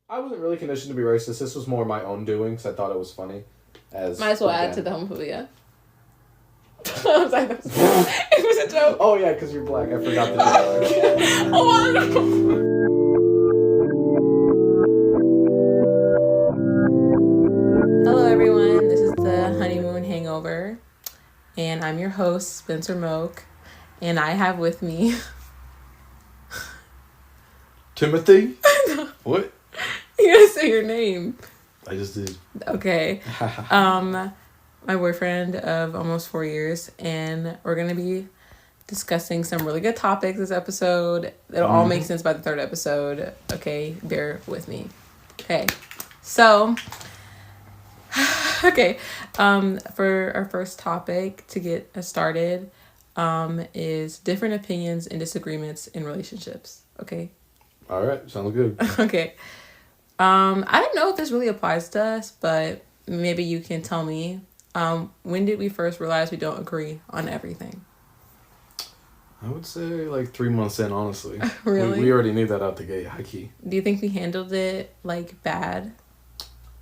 I wasn't really conditioned to be racist. This was more my own doing because I thought it was funny. Might as well add to the homophobia. I was like, it was a joke. Oh yeah, because you're black. I forgot the joke. Oh no. Hello everyone, this is the HoneyMoon Hangover, and I'm your host, Spencer Moak, and I have with me... Timothy? What? You gotta say your name. I just did. Okay. My boyfriend of almost 4 years, and we're gonna be discussing some really good topics this episode. It'll all make sense by the third episode. Okay, bear with me. Okay, so okay, for our first topic to get us started, is different opinions and disagreements in relationships. Okay. All right, sounds good. Okay. I don't know if this really applies to us, but maybe you can tell me. When did we first realize we don't agree on everything? I would say like 3 months in, honestly. Really? We already knew that out the gate, high key. Do you think we handled it like bad?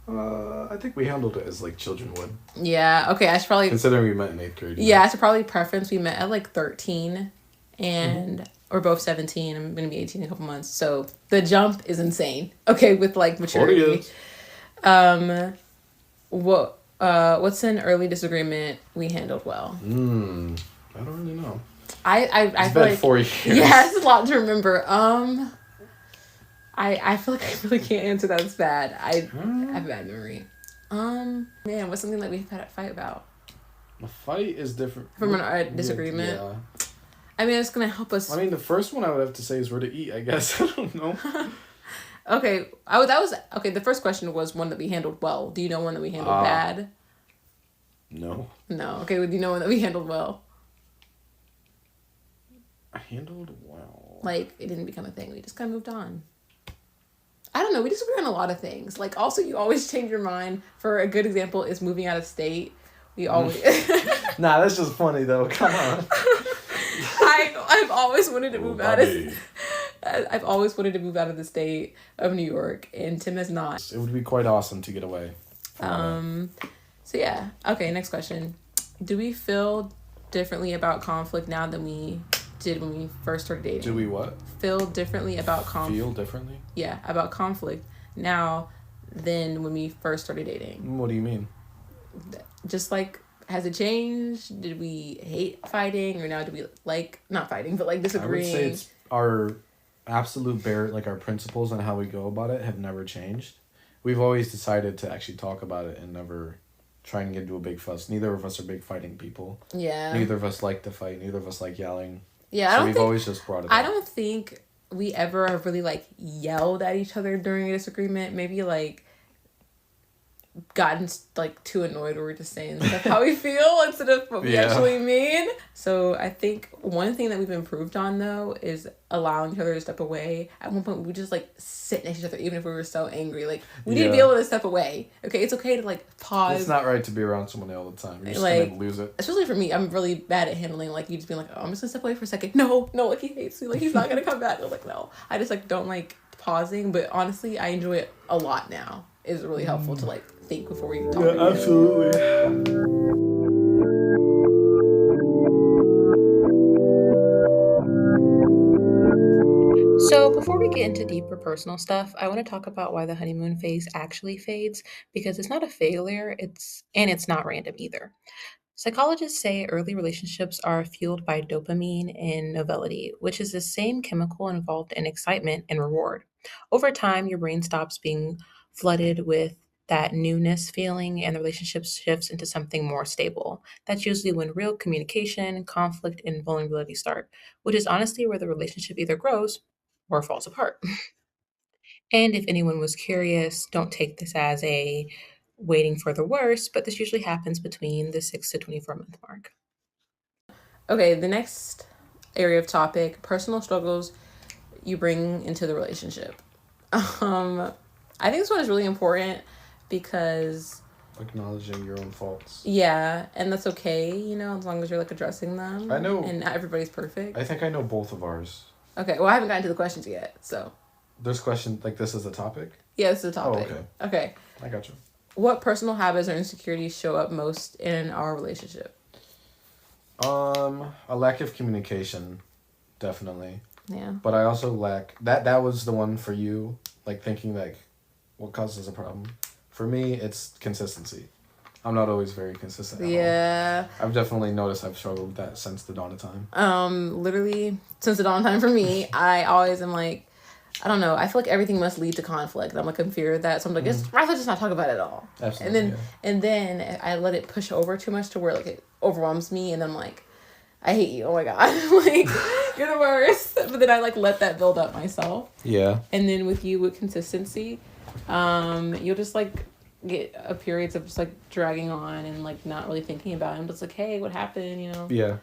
I think we handled it as like children would. Yeah. Okay. I should probably. Considering we met in 8th grade. Yeah, I should probably preference we met at like 13, and we're both 17. I'm gonna be 18 in a couple months, so the jump is insane. Okay, with like maturity. What's an early disagreement we handled well? I don't really know. I it's feel been like 4 years. Yeah, it's a lot to remember. I feel like I really can't answer that. It's bad. I have a bad memory. Man, what's something that we've had a fight about? A fight is different From a disagreement. Yeah. I mean, it's gonna help us. I mean, the first one I would have to say is where to eat. I guess I don't know. Okay, the first question was one that we handled well. Do you know one that we handled bad? No. No. Okay, do you know one that we handled well? I handled well. Like, it didn't become a thing. We just kind of moved on. I don't know. We disagree on a lot of things. Like, also, you always change your mind. For a good example is moving out of state. We always... Nah, that's just funny, though. Come on. I've always wanted to move out of... I've always wanted to move out of the state of New York, and Tim has not. It would be quite awesome to get away. So yeah. Okay, next question. Do we feel differently about conflict now than we did when we first started dating? Do we what? Feel differently about conflict. Feel differently? Yeah, about conflict now than when we first started dating. What do you mean? Just like, has it changed? Did we hate fighting, or now do we like not fighting but like disagreeing? I would say it's our absolute our principles and how we go about it have never changed. We've always decided to actually talk about it and never try and get into a big fuss. Neither of us are big fighting people. Yeah. Neither of us like to fight. Neither of us like yelling. Yeah, so we've always just brought it up. I don't think we ever have really like yelled at each other during a disagreement. Maybe like gotten like too annoyed where we're just saying stuff how we feel instead of what we actually mean. So I think one thing that we've improved on though is allowing each other to step away. At one point we just like sit next to each other even if we were so angry. Like we need to be able to step away. Okay, it's okay to like pause. It's not right to be around someone all the time. You're just like, gonna lose it. Especially for me, I'm really bad at handling like you just being like, oh, I'm just gonna step away for a second. No, like he hates me. Like he's not gonna come back. I was like, no. I just like don't like pausing, but honestly I enjoy it a lot now. It's really helpful to like think before we talk. Yeah, absolutely. So before we get into deeper personal stuff, I want to talk about why the honeymoon phase actually fades, because it's not a failure, it's not random either. Psychologists say early relationships are fueled by dopamine and novelty, which is the same chemical involved in excitement and reward. Over time, your brain stops being flooded with that newness feeling and the relationship shifts into something more stable. That's usually when real communication, conflict, and vulnerability start, which is honestly where the relationship either grows or falls apart. And if anyone was curious, don't take this as a waiting for the worst, but this usually happens between the 6 to 24 month mark. Okay, the next area of topic, personal struggles you bring into the relationship. I think this one is really important because acknowledging your own faults. Yeah, and that's okay, you know, as long as you're like addressing them. I know. And not everybody's perfect. I think I know both of ours. Okay, well I haven't gotten to the questions yet, so. This question, like, this is the topic? Yeah, this is the topic. Oh, okay. Okay. I got you. What personal habits or insecurities show up most in our relationship? A lack of communication, definitely. Yeah. But I also lack that was the one for you, like thinking like what causes a problem. For me, it's consistency. I'm not always very consistent at all. I've definitely noticed I've struggled with that since the dawn of time. Literally since the dawn of time for me, I always am like, I don't know, I feel like everything must lead to conflict. I'm like in fear of that. So I'm like, it's rather just not talk about it at all. Absolutely. And then I let it push over too much to where like it overwhelms me, and I'm like, I hate you. Oh my god. Like, you're the worst. But then I like let that build up myself. Yeah. And then with you with consistency, you'll just like get periods of just like dragging on and like not really thinking about it. I'm just like, hey, what happened, you know? Yeah.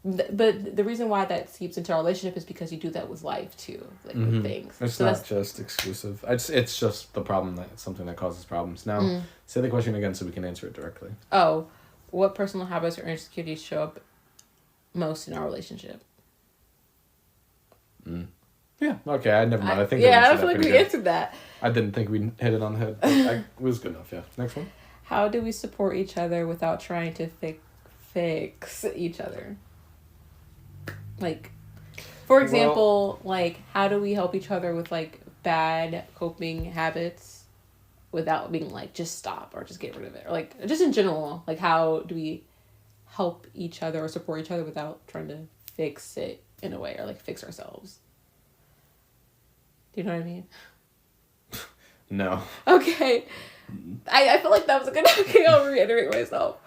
But the reason why that seeps into our relationship is because you do that with life too, like with things. It's so not just exclusive. It's just the problem it's something that causes problems. Now, say the question again so we can answer it directly. Oh, what personal habits or insecurities show up most in our relationship? Yeah. Okay. I never mind. I think. I feel like we answered that. I didn't think we hit it on the head. But it was good enough. Yeah. Next one. How do we support each other without trying to fix each other? Like, for example, like, how do we help each other with like bad coping habits without being like, just stop or just get rid of it, or like just in general, like how do we help each other or support each other without trying to fix it in a way, or like fix ourselves? Do you know what I mean? No. Okay. I feel like that was a good... Okay, I'll reiterate myself.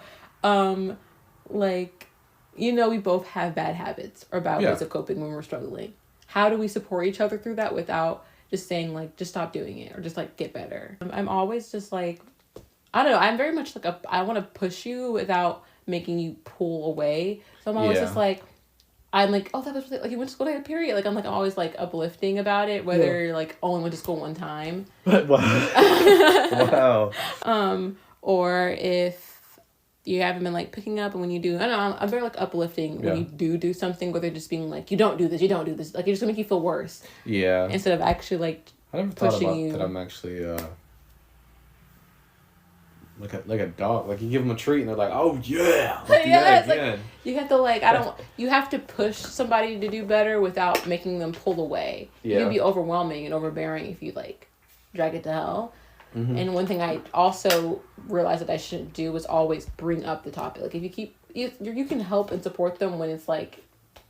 Like, you know, we both have bad habits or bad ways of coping when we're struggling. How do we support each other through that without just saying, like, just stop doing it or just, like, get better? I'm always just, like... I don't know. I'm very much, like, I want to push you without making you pull away. So I'm always just, like... I'm like, oh, that was really, like, you went to school like a period. Like, I'm like always like uplifting about it, whether you're like only went to school one time. Wow. Or if you haven't been like picking up, and when you do, I don't know, I'm very like uplifting when you do something, whether just being like, you don't do this, like it's just gonna make you feel worse. Yeah. Instead of actually like I never thought about that. I'm actually like a dog. Like, you give them a treat and they're like, oh yeah, let's do that again. Like, you have to like, you have to push somebody to do better without making them pull away. Yeah. You'd be overwhelming and overbearing if you like drag it to hell. Mm-hmm. And one thing I also realized that I shouldn't do was always bring up the topic. Like, if you keep, you can help and support them when it's like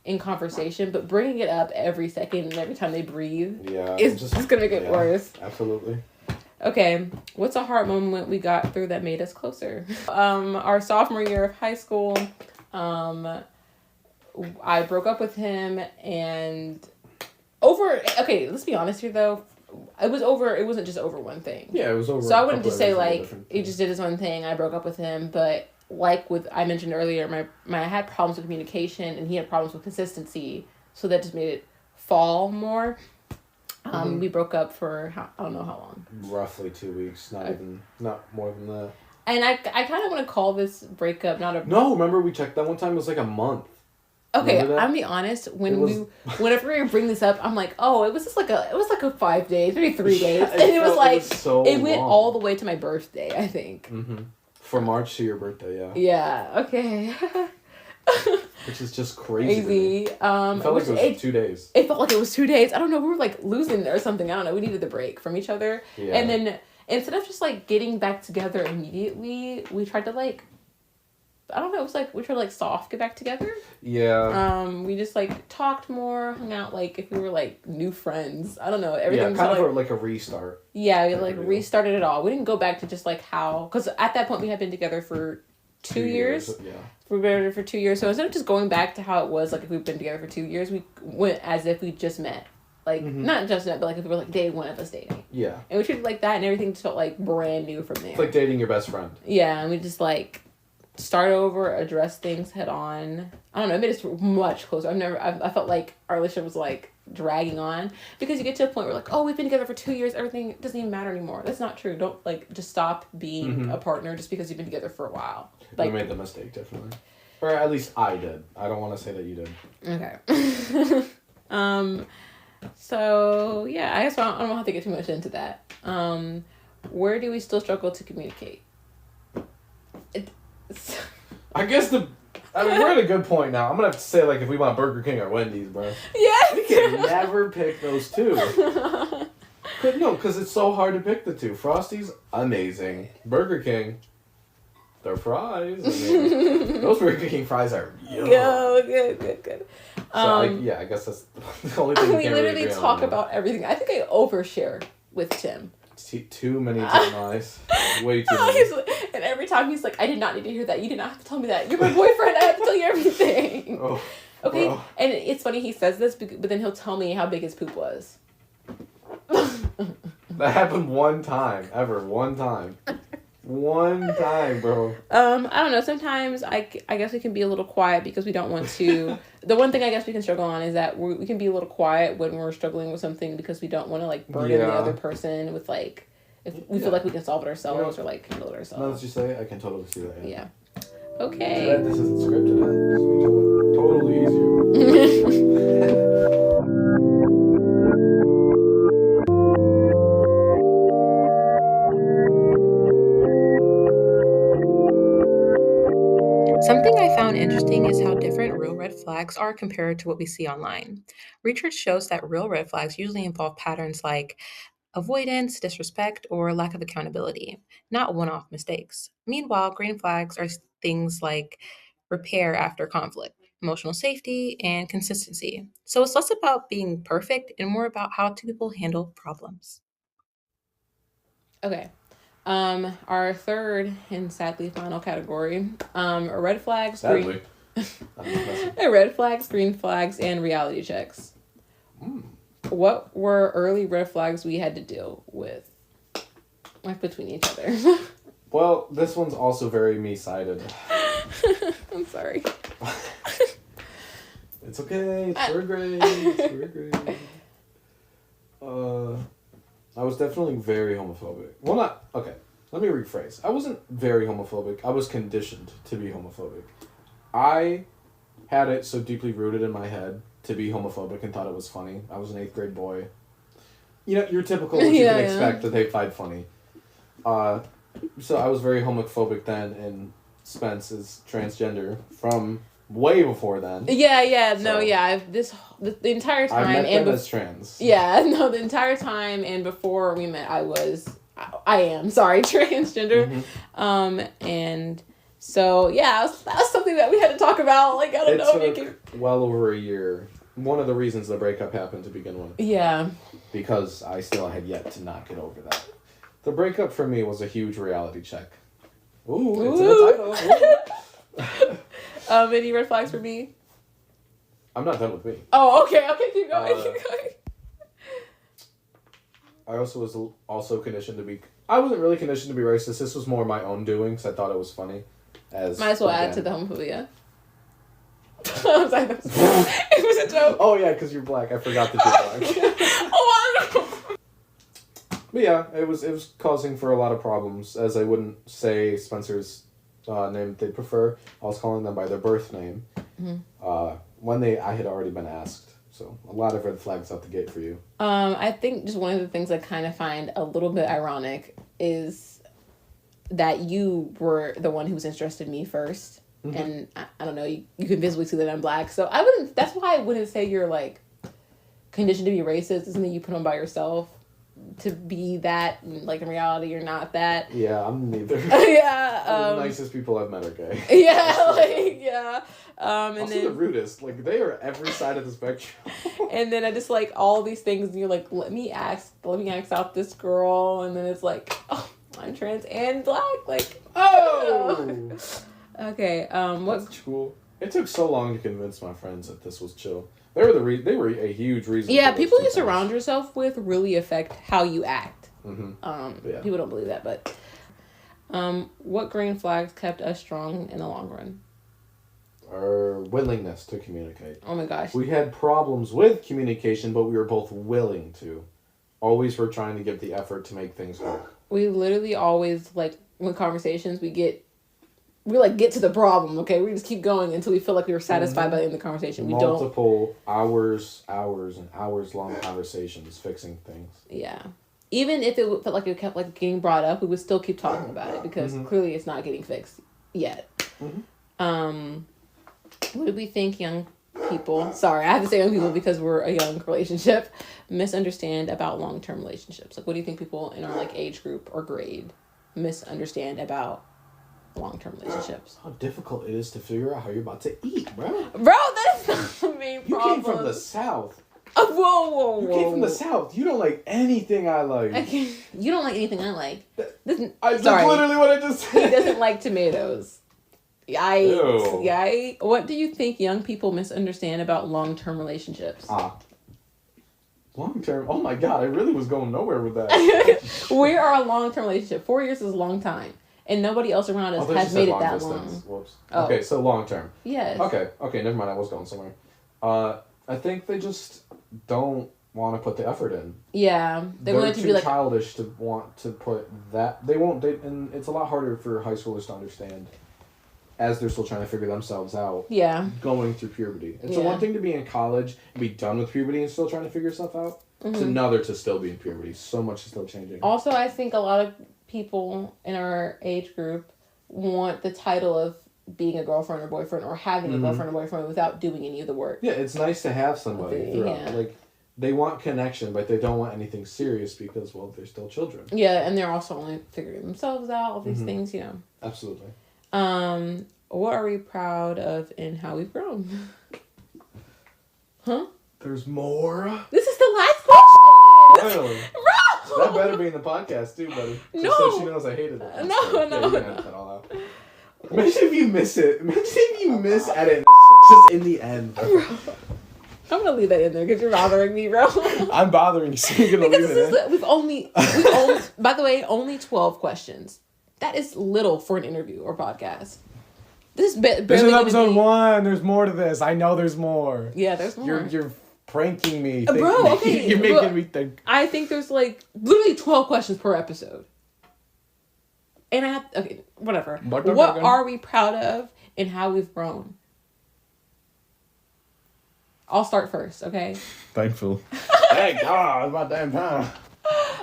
in conversation, but bringing it up every second and every time they breathe is just going to make it worse. Absolutely. Okay, what's a hard moment we got through that made us closer? Our sophomore year of high school, I broke up with him, and okay, let's be honest here though, it wasn't just over one thing. Yeah, it was over. So I wouldn't just say like, he just did his one thing, I broke up with him, but like I mentioned earlier, I had problems with communication, and he had problems with consistency, so that just made it fall more. We broke up for I don't know how long. Roughly 2 weeks, not more than that. And I kind of want to call this breakup not a... No, remember we checked that one time, it was like a month. Okay, I'm gonna be honest, whenever we bring this up, I'm like, oh, it was like a 5 days, maybe 3 days. And it was like, it went all the way to my birthday, I think. Mm-hmm. From March to your birthday, yeah. Yeah, okay. Which is just crazy. It felt like it was 2 days. It felt like it was 2 days. I don't know. We were like losing or something. I don't know. We needed the break from each other. Yeah. And then instead of just like getting back together immediately, we tried to like, I don't know. It was like we tried to like soft get back together. Yeah. We just like talked more, hung out like if we were like new friends. I don't know. Everything. Yeah, kind of like a restart. Yeah, we like restarted it all. We didn't go back to just like how, because at that point we had been together for 2 years. Yeah. We were together for 2 years. So instead of just going back to how it was, like if we've been together for 2 years, we went as if we just met. Like, not just met, but like if we were like day one of us dating. Yeah. And we treated it like that, and everything just felt like brand new from there. It's like dating your best friend. Yeah, and we just like start over, address things head on. I don't know, it made us much closer. I felt like our relationship was like dragging on, because you get to a point where like, oh, we've been together for 2 years, everything doesn't even matter anymore. That's not true. Don't like just stop being a partner just because you've been together for a while. Like, we made the mistake, definitely. Or at least I did. I don't want to say that you did. Okay. So yeah, I guess I don't have to get too much into that. Where do we still struggle to communicate? I guess we're at a good point now. I'm gonna have to say, like, if we want Burger King or Wendy's, bro. Yes. We can never pick those two. Because it's so hard to pick the two. Frosty's amazing. Burger King, their fries. I mean, those Burger King fries are yum. Good. So I guess that's the only thing we literally talk about everything. I think I overshare with Tim. Too many TMIs. Way too many. And every time he's like, I did not need to hear that. You did not have to tell me that. You're my boyfriend. I have to tell you everything. Oh, okay. bro. And it's funny he says this, but then he'll tell me how big his poop was. That happened one time. One time, bro. I don't know. Sometimes I guess we can be a little quiet because we don't want to. The one thing I guess we can struggle on is that we can be a little quiet when we're struggling with something because we don't want to like burden the other person with like if we feel like we can solve it ourselves or like handle it ourselves. Now that you say it, I can totally see that. Yeah. Okay. Too bad this isn't scripted. It's totally easier. Something I found interesting is how different real red flags are compared to what we see online. Research shows that real red flags usually involve patterns like avoidance, disrespect, or lack of accountability, not one off mistakes. Meanwhile, green flags are things like repair after conflict, emotional safety, and consistency. So it's less about being perfect and more about how two people handle problems. Okay. Our third and sadly final category, red flags, Sadly. red flags, green flags, and reality checks. What were early red flags we had to deal with, like between each other? Well, this one's also very me-sided. I'm sorry. It's okay. It's third grade. It's third grade. I was definitely very homophobic. Well, not... Okay, let me rephrase. I wasn't very homophobic. I was conditioned to be homophobic. I had it so deeply rooted in my head to be homophobic and thought it was funny. I was an 8th grade boy. You know, your typical what you can expect that they find funny. So I was very homophobic then, and Spence is transgender from way before then. The entire time I met them as trans. The entire time and before we met, I am transgender. And so that was something that we had to talk about. Like, I don't know. It took well over a year. One of the reasons the breakup happened to begin with. Yeah. Because I still had yet to not get over that. The breakup for me was a huge reality check. Ooh. It's in the title. Any red flags for me? I'm not done with me. Oh, okay, keep going. I also was conditioned to be... I wasn't really conditioned to be racist. This was more my own doing, because I thought it was funny. Might as well add to the homophobia. I'm sorry, it was a joke. Oh, yeah, because you're black. I forgot that you're black. Oh, But yeah, it was causing for a lot of problems, as I wouldn't say Spencer's name they prefer. I was calling them by their birth name. When I had already been asked. So a lot of red flags out the gate for you. I think just one of the things I kind of find a little bit ironic is that you were the one who was interested in me first. And I don't know, you can visibly see that I'm black. So that's why I wouldn't say you're like conditioned to be racist. It's something you put on by yourself to be that, like in reality you're not that. Yeah, I'm neither. The nicest people I've met are gay. And also then the rudest. Like, they are every side of the spectrum. and then I just like all these things and you're like, let me ask out this girl, and then it's like, oh, I'm trans and black, like, oh. Okay, That's cool. It took so long to convince my friends that this was chill. They were a huge reason. Yeah, people you surround yourself with really affect how you act. Yeah. People don't believe that, but what green flags kept us strong in the long run? Our willingness to communicate. Oh my gosh. We had problems with communication, but we were both willing to. Always were trying to give the effort to make things work. We literally always, like, with conversations, we get we like get to the problem, okay? We just keep going until we feel like we were satisfied by the end of the conversation. We Multiple hours and hours long conversations fixing things. Yeah. Even if it felt like it kept like getting brought up, we would still keep talking about it because clearly it's not getting fixed yet. What do we think young people, sorry, I have to say young people because we're a young relationship, misunderstand about long-term relationships? Like, what do you think people in our like age group or grade misunderstand about long-term relationships? How difficult it is to figure out how you're about to eat, bro. Bro, that's not the main problem. You came from the South. Whoa. You came from the South. You don't like anything I like. You don't like anything I like. That's literally what I just said. He doesn't like tomatoes. Yikes. Yikes. What do you think young people misunderstand about long-term relationships? Long-term? Oh my God, I really was going nowhere with that. We are a long-term relationship. 4 years is a long time. And nobody else around us has made it that long. Whoops. Oh. Okay, so long-term. Yes. Okay, never mind. I was going somewhere. I think they just don't want to put the effort in. Yeah. They're want it to too be like childish to want to put that. They won't. And it's a lot harder for high schoolers to understand as they're still trying to figure themselves out. Yeah. Going through puberty. It's one thing to be in college and be done with puberty and still trying to figure stuff out. It's another to still be in puberty. So much is still changing. Also, I think a lot of people in our age group want the title of being a girlfriend or boyfriend or having a girlfriend or boyfriend without doing any of the work. Yeah, it's nice to have somebody throughout. Yeah. Like, they want connection, but they don't want anything serious because, well, they're still children. Yeah, and they're also only figuring themselves out, all these things, you know. Absolutely. What are we proud of in how we've grown? Huh? There's more. This is the last question. Really? Bro! That better be in the podcast too, buddy. Just No. so she knows I hated it. No. You're gonna have that all out. Imagine if you miss it. Imagine if you miss edit. Just in the end. Bro. I'm gonna leave that in there because you're bothering me, bro. I'm bothering you, so you're gonna leave it in. We've only, by the way, only 12 questions. That is little for an interview or podcast. This is episode 1. There's more to this. I know there's more. Yeah, there's more. You're pranking me. Bro, okay. You're making me think. I think there's like literally 12 questions per episode. And I have, okay, whatever. What are we proud of and how we've grown? I'll start first, okay? Thankful. Thank God, it's my damn time.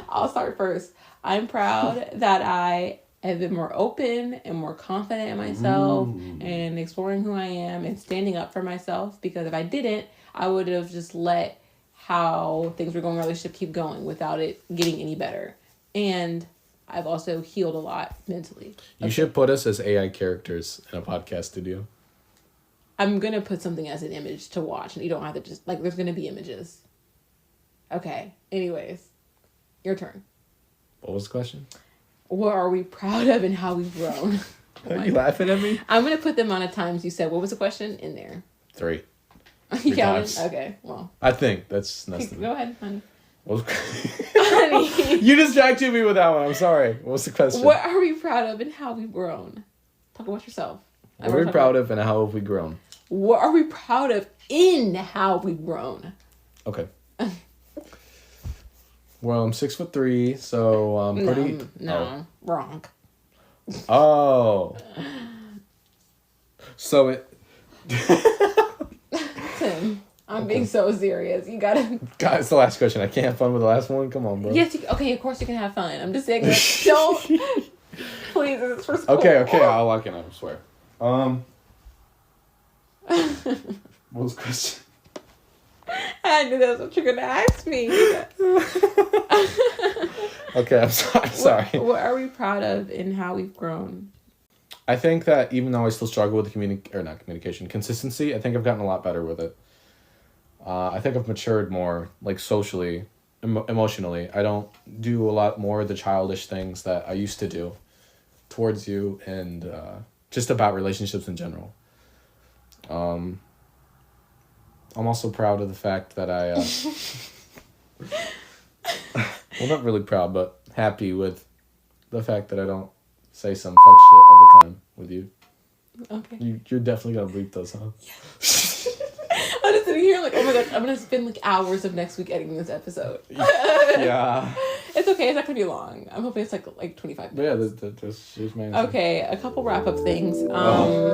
I'll start first. I'm proud that I have been more open and more confident in myself and exploring who I am and standing up for myself, because if I didn't, I would have just let how things were going in my relationship keep going without it getting any better. And I've also healed a lot mentally. You should put us as AI characters in a podcast studio. I'm going to put something as an image to watch, and you don't have to just, like, there's going to be images. Okay. Anyways, your turn. What was the question? What are we proud of and how we've grown? Are you laughing at me? I'm going to put the amount of times you said, what was the question, in there? 3. You counted? Times. Okay, well. I think that's Go ahead, honey. Honey. You distracted me with that one. I'm sorry. What's the question? What are we proud of and how we've grown? Talk about yourself. What are we proud of and how have we grown? What are we proud of in how we've grown? Okay. Well, I'm 6'3", so I'm pretty... No, wrong. Oh. So it... Tim, I'm being so serious. You gotta... God, it's the last question. I can't have fun with the last one? Come on, bro. Yes, okay, of course you can have fun. I'm just saying, don't... Please, it's for school. Okay, I'll lock in, I swear. What was the question? I knew that's what you're gonna ask me. Okay, I'm sorry. What are we proud of in how we've grown? I think that even though I still struggle with consistency, I think I've gotten a lot better with it. I think I've matured more, like socially, emotionally. I don't do a lot more of the childish things that I used to do towards you and just about relationships in general. I'm also proud of the fact that I, well, not really proud, but happy with the fact that I don't say some fuck shit all the time with you. Okay. You're definitely gonna bleep those, huh? I'm just sitting here like, oh my god, I'm gonna spend like hours of next week editing this episode. Yeah. It's It's okay. It's not gonna be long. I'm hoping it's like 25 But yeah, minutes. here's my answer. Okay, a couple wrap up things.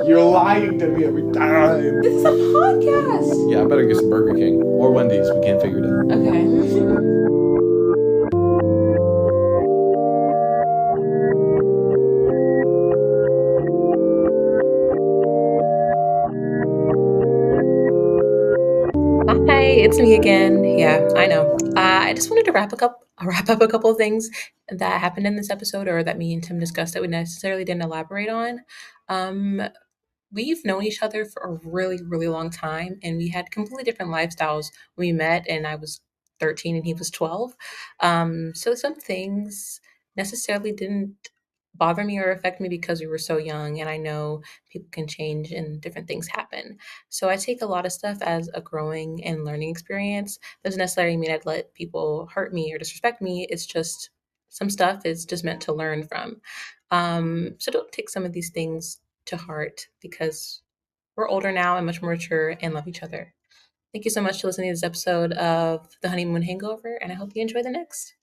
You're lying to me every time. This is a podcast. Yeah, I better get some Burger King or Wendy's. We can't figure it out. Okay. Hi, it's me again. Yeah, I know. I just wanted to wrap up a couple of things that happened in this episode, or that me and Tim discussed that we necessarily didn't elaborate on. Um, we've known each other for a really, really long time, and we had completely different lifestyles when we met, and I was 13 and he was 12. So some things necessarily didn't bother me or affect me because we were so young, and I know people can change and different things happen. So I take a lot of stuff as a growing and learning experience. Doesn't necessarily mean I'd let people hurt me or disrespect me. It's just some stuff is just meant to learn from. So don't take some of these things to heart because we're older now and much more mature and love each other. Thank you so much for listening to this episode of the Honeymoon Hangover, and I hope you enjoy the next.